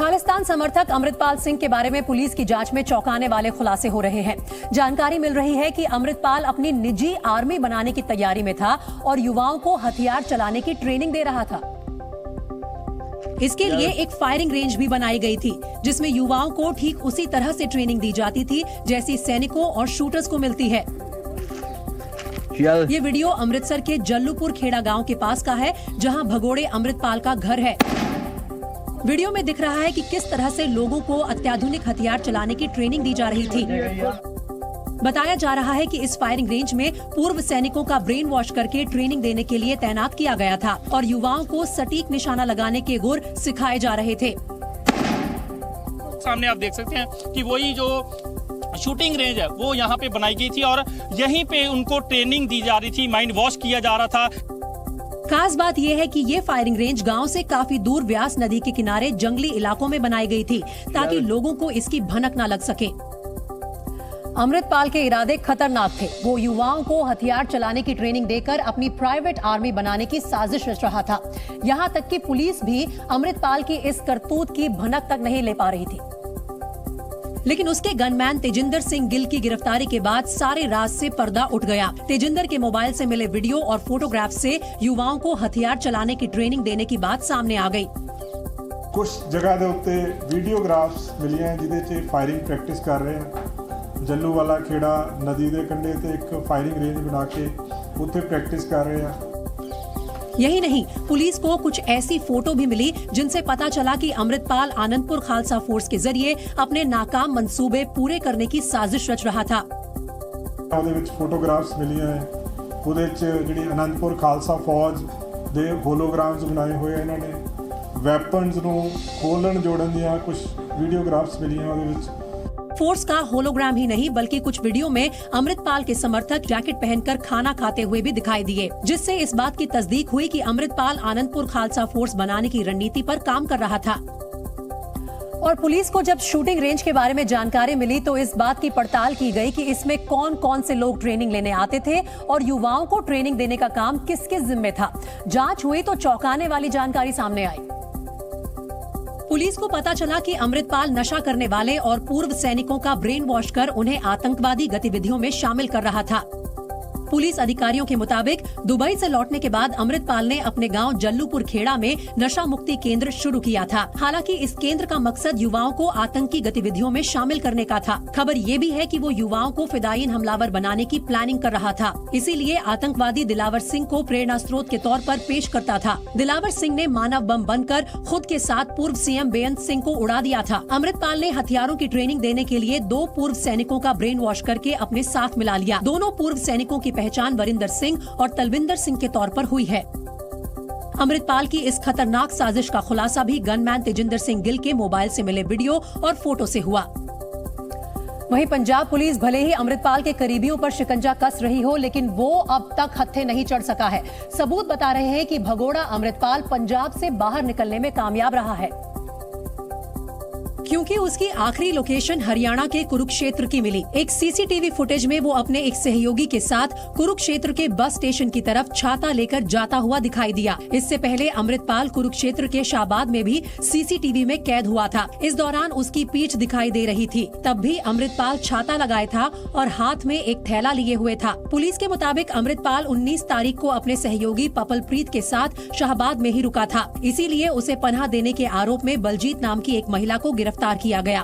खालिस्तान समर्थक अमृतपाल सिंह के बारे में पुलिस की जांच में चौंकाने वाले खुलासे हो रहे हैं। जानकारी मिल रही है कि अमृतपाल अपनी निजी आर्मी बनाने की तैयारी में था और युवाओं को हथियार चलाने की ट्रेनिंग दे रहा था। इसके लिए एक फायरिंग रेंज भी बनाई गई थी, जिसमें युवाओं को ठीक उसी तरह से ट्रेनिंग दी जाती थी जैसी सैनिकों और शूटर्स को मिलती है। ये वीडियो अमृतसर के जल्लूपुर खेड़ा गांव के पास का है, जहां भगोड़े अमृतपाल का घर है। वीडियो में दिख रहा है कि किस तरह से लोगों को अत्याधुनिक हथियार चलाने की ट्रेनिंग दी जा रही थी। बताया जा रहा है कि इस फायरिंग रेंज में पूर्व सैनिकों का ब्रेन वॉश करके ट्रेनिंग देने के लिए तैनात किया गया था और युवाओं को सटीक निशाना लगाने के गुर सिखाए जा रहे थे। सामने आप देख सकते हैं कि वही जो शूटिंग रेंज है वो यहाँ पे बनाई गई थी और यहीं पे उनको ट्रेनिंग दी जा रही थी, माइंड वॉश किया जा रहा था। खास बात यह है कि ये फायरिंग रेंज गांव से काफी दूर व्यास नदी के किनारे जंगली इलाकों में बनाई गई थी, ताकि लोगों को इसकी भनक न लग सके। अमृतपाल के इरादे खतरनाक थे। वो युवाओं को हथियार चलाने की ट्रेनिंग देकर अपनी प्राइवेट आर्मी बनाने की साजिश रच रहा था। यहाँ तक कि पुलिस भी अमृतपाल की इस करतूत की भनक तक नहीं ले पा रही थी। लेकिन उसके गनमैन तेजिंदर सिंह गिल की गिरफ्तारी के बाद सारे राज से पर्दा उठ गया। तेजिंदर के मोबाइल से मिले वीडियो और फोटोग्राफ से युवाओं को हथियार चलाने की ट्रेनिंग देने की बात सामने आ गई। कुछ जगह दे उत्ते वीडियोग्राफ्स मिली हैं जिहदे च फायरिंग प्रैक्टिस कर रहे हैं। जल्लू वाला खेड़ा नदी के कंढे ते एक फायरिंग रेंज बना के उत्थे प्रैक्टिस कर रहे हैं। यही नहीं, पुलिस को कुछ ऐसी फोटो भी मिली जिनसे पता चला कि अमृतपाल आनंदपुर खालसा फोर्स के जरिए अपने नाकाम मंसूबे पूरे करने की साजिश रच रहा था। ਉਹਦੇ ਵਿੱਚ फोटोग्राफ्स मिली हैं, ਉਹਦੇ ਵਿੱਚ ਜਿਹੜੀ आनंदपुर खालसा फौज ਦੇ ਹੋਲੋਗ੍ਰਾਮਸ ਬਣਾਏ ਹੋਏ ਇਹਨਾਂ ਨੇ, ਵੈਪਨਸ ਨੂੰ ਖੋਲਣ ਜੋੜਨ ਦੀਆਂ ਕੁਝ ਵੀਡੀਓਗ੍ਰਾਫਸ ਮਿਲੀਆਂ ਉਹਦੇ ਵਿੱਚ। फोर्स का होलोग्राम ही नहीं बल्कि कुछ वीडियो में अमृतपाल के समर्थक जैकेट पहनकर खाना खाते हुए भी दिखाई दिए, जिससे इस बात की तस्दीक हुई कि अमृतपाल आनंदपुर खालसा फोर्स बनाने की रणनीति पर काम कर रहा था। और पुलिस को जब शूटिंग रेंज के बारे में जानकारी मिली तो इस बात की पड़ताल की गई कि इसमें कौन कौन से लोग ट्रेनिंग लेने आते थे और युवाओं को ट्रेनिंग देने का काम किसके जिम्मे था। जांच हुई तो चौंकाने वाली जानकारी सामने आई। पुलिस को पता चला कि अमृतपाल नशा करने वाले और पूर्व सैनिकों का ब्रेन वॉश कर उन्हें आतंकवादी गतिविधियों में शामिल कर रहा था। पुलिस अधिकारियों के मुताबिक दुबई से लौटने के बाद अमृतपाल ने अपने गांव जल्लूपुर खेड़ा में नशा मुक्ति केंद्र शुरू किया था। हालांकि इस केंद्र का मकसद युवाओं को आतंकी गतिविधियों में शामिल करने का था। खबर ये भी है कि वो युवाओं को फिदायीन हमलावर बनाने की प्लानिंग कर रहा था। इसीलिए आतंकवादी दिलावर सिंह को प्रेरणा स्रोत के तौर पर पेश करता था। दिलावर सिंह ने मानव बम बनकर खुद के साथ पूर्व सीएम बेअंत सिंह को उड़ा दिया था। अमृतपाल ने हथियारों की ट्रेनिंग देने के लिए 2 पूर्व सैनिकों का ब्रेन वॉश करके अपने साथ मिला लिया। दोनों पूर्व सैनिकों की पहचान वरिंदर सिंह और तलविंदर सिंह के तौर पर हुई है। अमृतपाल की इस खतरनाक साजिश का खुलासा भी गनमैन तेजिंदर सिंह गिल के मोबाइल से मिले वीडियो और फोटो से हुआ। वहीं पंजाब पुलिस भले ही अमृतपाल के करीबियों पर शिकंजा कस रही हो, लेकिन वो अब तक हत्थे नहीं चढ़ सका है। सबूत बता रहे हैं कि भगोड़ा अमृतपाल पंजाब से बाहर निकलने में कामयाब रहा है, क्योंकि उसकी आखिरी लोकेशन हरियाणा के कुरुक्षेत्र की मिली। एक सीसीटीवी फुटेज में वो अपने एक सहयोगी के साथ कुरुक्षेत्र के बस स्टेशन की तरफ छाता लेकर जाता हुआ दिखाई दिया। इससे पहले अमृतपाल कुरुक्षेत्र के शाहबाद में भी सीसीटीवी में कैद हुआ था। इस दौरान उसकी पीठ दिखाई दे रही थी। तब भी अमृतपाल छाता लगाए था और हाथ में एक थैला लिए हुए था। पुलिस के मुताबिक अमृतपाल 19 तारीख को अपने सहयोगी पपलप्रीत के साथ शाहबाद में ही रुका था। इसीलिए उसे पनाह देने के आरोप में बलजीत नाम की एक महिला को गिरफ्तार किया गया।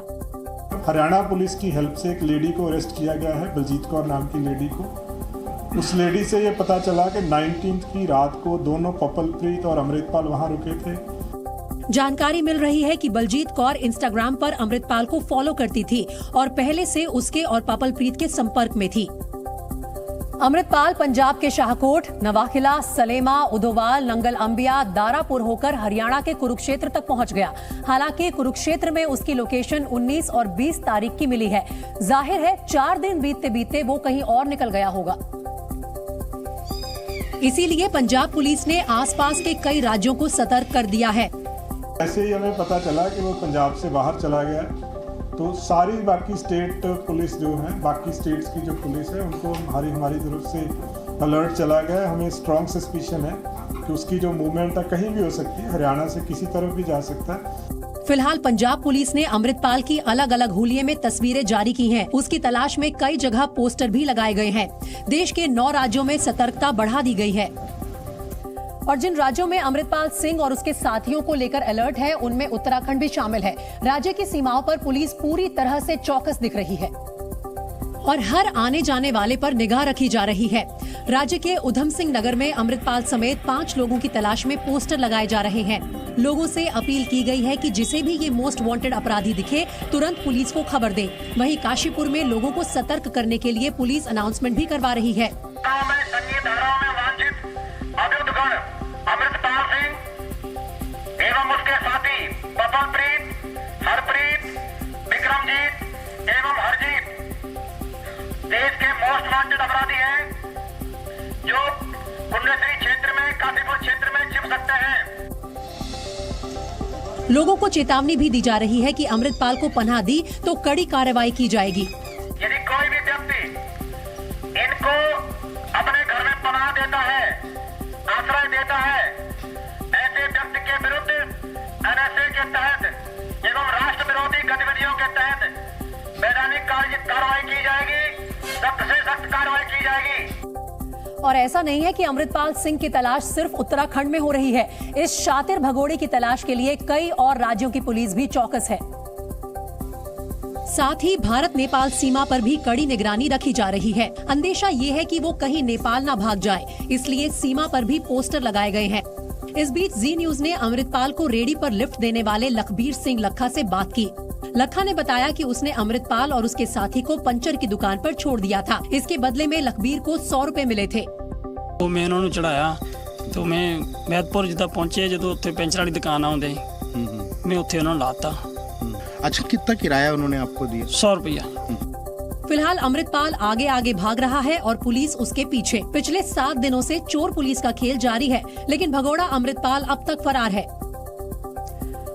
हरियाणा पुलिस की हेल्प से एक लेडी को अरेस्ट किया गया है, बलजीत कौर नाम की लेडी को। उस लेडी से ये पता चला कि 19 की रात को दोनों पपलप्रीत और अमृतपाल वहां रुके थे। जानकारी मिल रही है कि बलजीत कौर इंस्टाग्राम पर अमृतपाल को फॉलो करती थी और पहले से उसके और पपलप्रीत के संपर्क में थी। अमृतपाल पंजाब के शाहकोट, नवाखिला, सलेमा, उदोवाल, नंगल अंबिया, दारापुर होकर हरियाणा के कुरुक्षेत्र तक पहुंच गया। हालांकि कुरुक्षेत्र में उसकी लोकेशन 19 और 20 तारीख की मिली है। जाहिर है 4 दिन बीतते बीतते वो कहीं और निकल गया होगा। इसीलिए पंजाब पुलिस ने आसपास के कई राज्यों को सतर्क कर दिया है। ऐसे ही हमें पता चला कि वो पंजाब से बाहर चला गया, तो सारी बाकी स्टेट पुलिस जो है, बाकी स्टेट्स की जो पुलिस है, उनको हमारी तरफ से अलर्ट चला गया है। हमें स्ट्रॉन्ग सस्पिशन है कि उसकी जो मूवमेंट है कहीं भी हो सकती है, हरियाणा से किसी तरफ भी जा सकता है। फिलहाल पंजाब पुलिस ने अमृतपाल की अलग अलग हुलिये में तस्वीरें जारी की हैं। उसकी तलाश में कई जगह पोस्टर भी लगाए गए हैं। देश के 9 राज्यों में सतर्कता बढ़ा दी गई है। और जिन राज्यों में अमृतपाल सिंह और उसके साथियों को लेकर अलर्ट है, उनमें उत्तराखंड भी शामिल है। राज्य की सीमाओं पर पुलिस पूरी तरह से चौकस दिख रही है और हर आने जाने वाले पर निगाह रखी जा रही है। राज्य के उधम सिंह नगर में अमृतपाल समेत 5 लोगों की तलाश में पोस्टर लगाए जा रहे हैं। लोगों से अपील की गई है कि जिसे भी ये मोस्ट वांटेड अपराधी दिखे, तुरंत पुलिस को खबर दें। वहीं काशीपुर में लोगों को सतर्क करने के लिए पुलिस अनाउंसमेंट भी करवा रही है। अमृतपाल सिंह एवं उसके साथी बबलप्रीत, हरप्रीत, विक्रमजीत एवं हरजीत देश के मोस्ट वांटेड अपराधी हैं जो कुंडलेश्वरी क्षेत्र में, काशीपुर क्षेत्र में छिप सकते हैं। लोगों को चेतावनी भी दी जा रही है कि अमृतपाल को पनाह दी तो कड़ी कार्रवाई की जाएगी। यदि कोई भी व्यक्ति इनको अपने घर में पनाह देता है, आश्रय देता है, ऐसे व्यक्ति के विरुद्ध एनएसए के तहत एवं राष्ट्र विरोधी गतिविधियों के तहत वैधानिक कार्रवाई की जाएगी, सख्त से सख्त कार्रवाई की जाएगी। और ऐसा नहीं है कि अमृतपाल सिंह की तलाश सिर्फ उत्तराखंड में हो रही है। इस शातिर भगोड़े की तलाश के लिए कई और राज्यों की पुलिस भी चौकस है। साथ ही भारत नेपाल सीमा पर भी कड़ी निगरानी रखी जा रही है। अंदेशा ये है कि वो कहीं नेपाल ना भाग जाए, इसलिए सीमा पर भी पोस्टर लगाए गए हैं। इस बीच जी न्यूज ने अमृतपाल को रेडी पर लिफ्ट देने वाले लखबीर सिंह लखा से बात की। लखा ने बताया कि उसने अमृतपाल और उसके साथी को पंचर की दुकान पर छोड़ दिया था। इसके बदले में लखबीर को 100 रुपए मिले थे। तो मैं उन्होंने चढ़ाया तो मैं मैदपुर जिदा पहुंचे, जो उत्थे पेंचर वाली दुकान आउंदे मैं उत्थे उन्होंने लाता। अच्छा, कितना किराया उन्होंने आपको दिया? 100 रुपया। फिलहाल अमृतपाल आगे आगे भाग रहा है और पुलिस उसके पीछे। पिछले 7 दिनों से चोर पुलिस का खेल जारी है, लेकिन भगोड़ा अमृतपाल अब तक फरार है।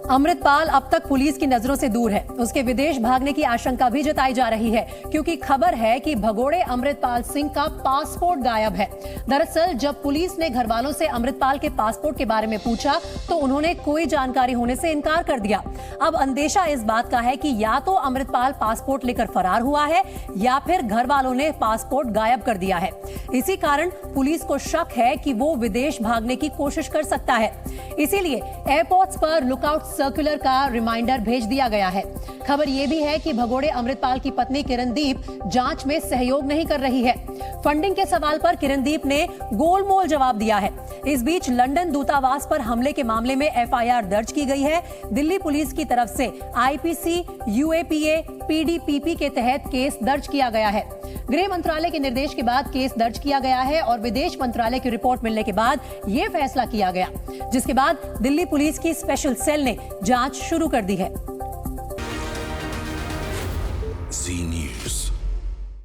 अमृतपाल अब तक पुलिस की नजरों से दूर है। उसके विदेश भागने की आशंका भी जताई जा रही है, क्योंकि खबर है कि भगोड़े अमृतपाल सिंह का पासपोर्ट गायब है। दरअसल जब पुलिस ने घर वालों से अमृतपाल के पासपोर्ट के बारे में पूछा तो उन्होंने कोई जानकारी होने से इनकार कर दिया। अब अंदेशा इस बात का है कि या तो अमृतपाल पासपोर्ट लेकर फरार हुआ है या फिर घर वालों ने पासपोर्ट गायब कर दिया है। इसी कारण पुलिस को शक है कि वो विदेश भागने की कोशिश कर सकता है। इसीलिए एयरपोर्ट्स पर लुकआउट सर्कुलर का रिमाइंडर भेज दिया गया है। खबर यह भी है कि भगोड़े अमृतपाल की पत्नी किरणदीप जांच में सहयोग नहीं कर रही है। फंडिंग के सवाल पर किरणदीप ने गोलमोल जवाब दिया है। इस बीच लंदन दूतावास पर हमले के मामले में एफआईआर दर्ज की गई है। दिल्ली पुलिस की तरफ से आईपीसी, यूएपीए, पीडीपीपी के तहत केस दर्ज किया गया है। गृह मंत्रालय के निर्देश के बाद केस दर्ज किया गया है और विदेश मंत्रालय की रिपोर्ट मिलने के बाद ये फैसला किया गया, जिसके बाद दिल्ली पुलिस की स्पेशल सेल ने जांच शुरू कर दी है। जी न्यूज़।